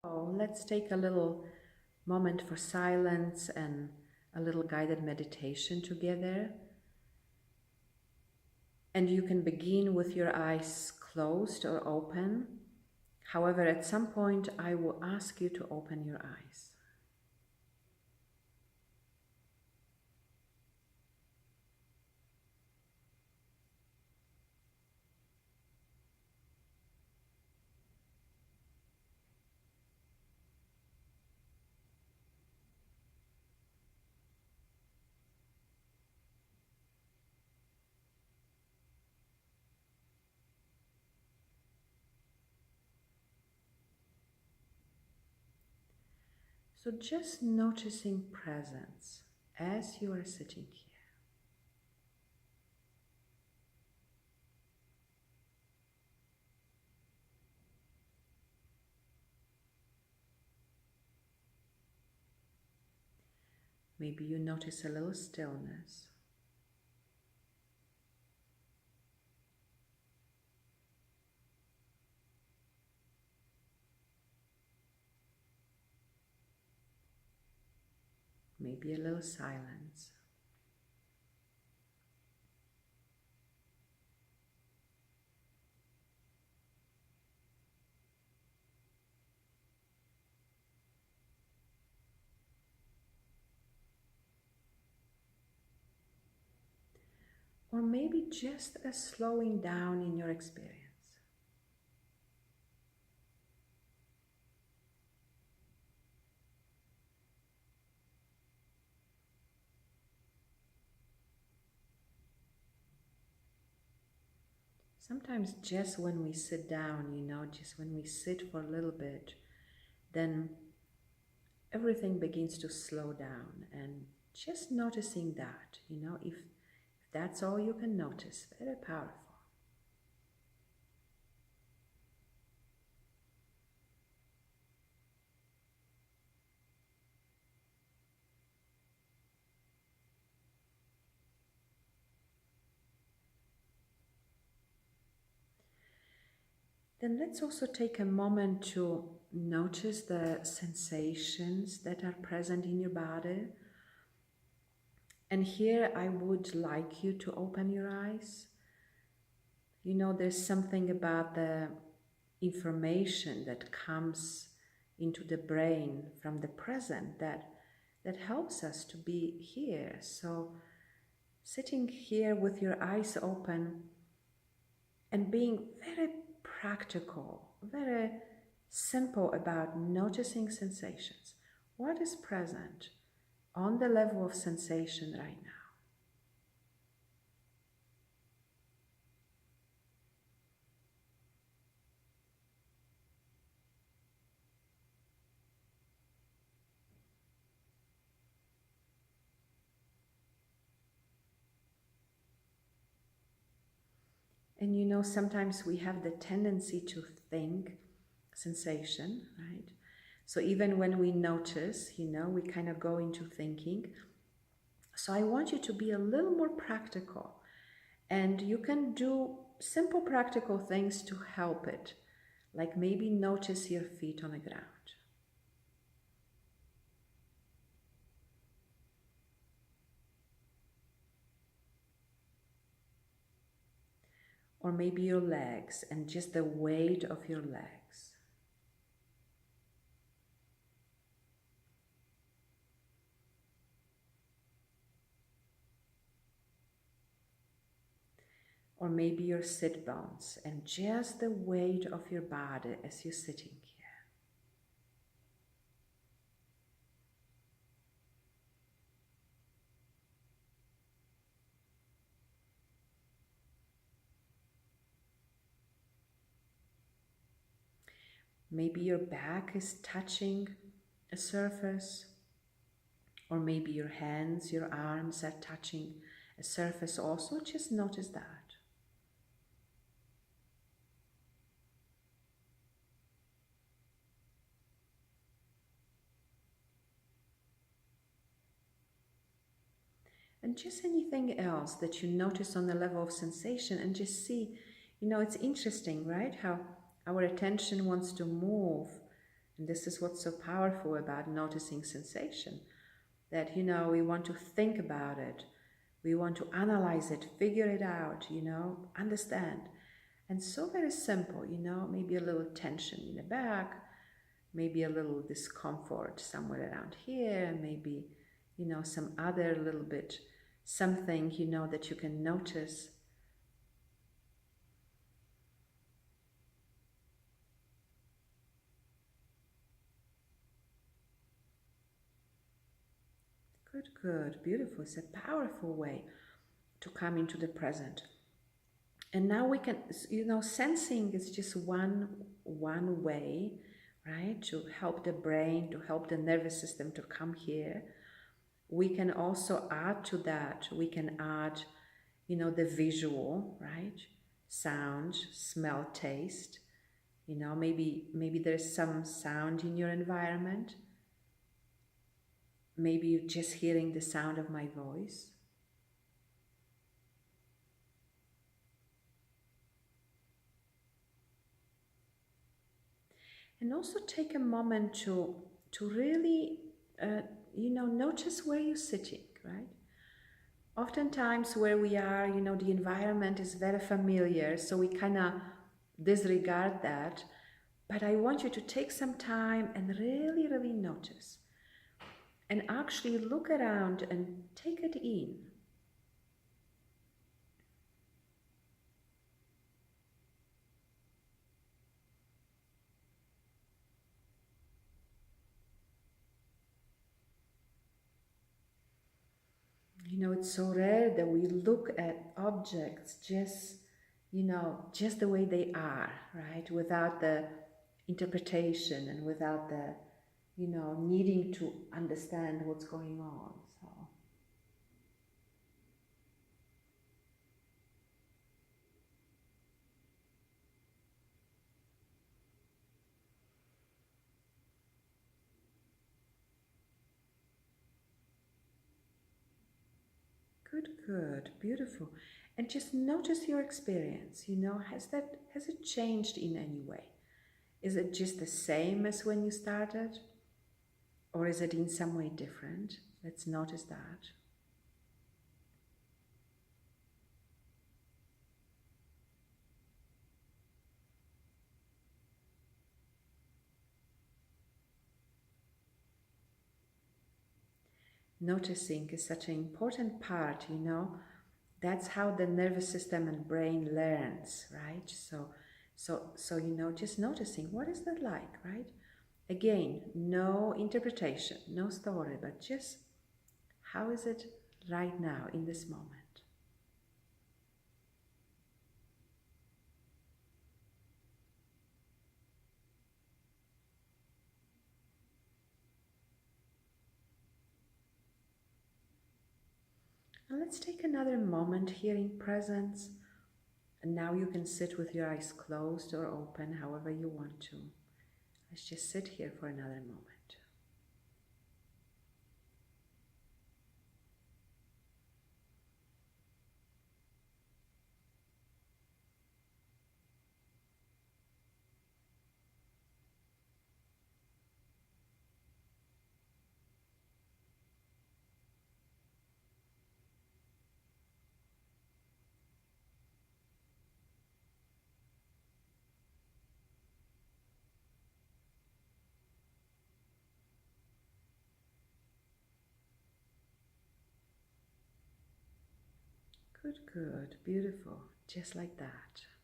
Oh, let's take a little moment for silence and a little guided meditation together. And you can begin with your eyes closed or open. However, at some point, I will ask you to open your eyes. So just noticing presence as you are sitting here. Maybe you notice a little stillness. Maybe a little silence. Or maybe just a slowing down in your experience. Sometimes just when we sit down, just when we sit for a little bit, then everything begins to slow down. And just noticing that, if that's all you can notice, very powerful. Then let's also take a moment to notice the sensations that are present in your body. And here I would like you to open your eyes. There's something about the information that comes into the brain from the present that helps us to be here. So sitting here with your eyes open and being very practical, very simple about noticing sensations. What is present on the level of sensation right now? And sometimes we have the tendency to think sensation, right? So even when we notice, we kind of go into thinking. So I want you to be a little more practical, and you can do simple practical things to help it, like maybe notice your feet on the ground. Or maybe your legs and just the weight of your legs. Or maybe your sit bones and just the weight of your body as you're sitting here. Maybe your back is touching a surface, or maybe your hands, your arms are touching a surface also. Just notice that. And just anything else that you notice on the level of sensation, and just see, it's interesting, right? How our attention wants to move And this is what's so powerful about noticing sensation, that, we want to think about it, we want to analyze it, figure it out, understand. And so very simple, maybe a little tension in the back, maybe a little discomfort somewhere around here, maybe, some other little bit, something, that you can notice. Good, good, beautiful. It's a powerful way to come into the present. And now we can, sensing is just one way, right, to help the brain, to help the nervous system to come here. We can also add to that, we can add, the visual, right, sound, smell, taste. Maybe there's some sound in your environment. Maybe you're just hearing the sound of my voice. And also take a moment to really, notice where you're sitting, right? Oftentimes where we are, the environment is very familiar, so we kind of disregard that. But I want you to take some time and really, really notice. And actually look around and take it in. It's so rare that we look at objects just the way they are, right? Without the interpretation and without the, needing to understand what's going on. So. Good, good, beautiful. And just notice your experience, has it changed in any way? Is it just the same as when you started? Or is it in some way different? Let's notice that. Noticing is such an important part, That's how the nervous system and brain learns, right? So, just noticing, what is that like, right? Again, no interpretation, no story, but just how is it right now in this moment? Now let's take another moment here in presence. And now you can sit with your eyes closed or open, however you want to. Let's just sit here for another moment. Good, good, beautiful, just like that.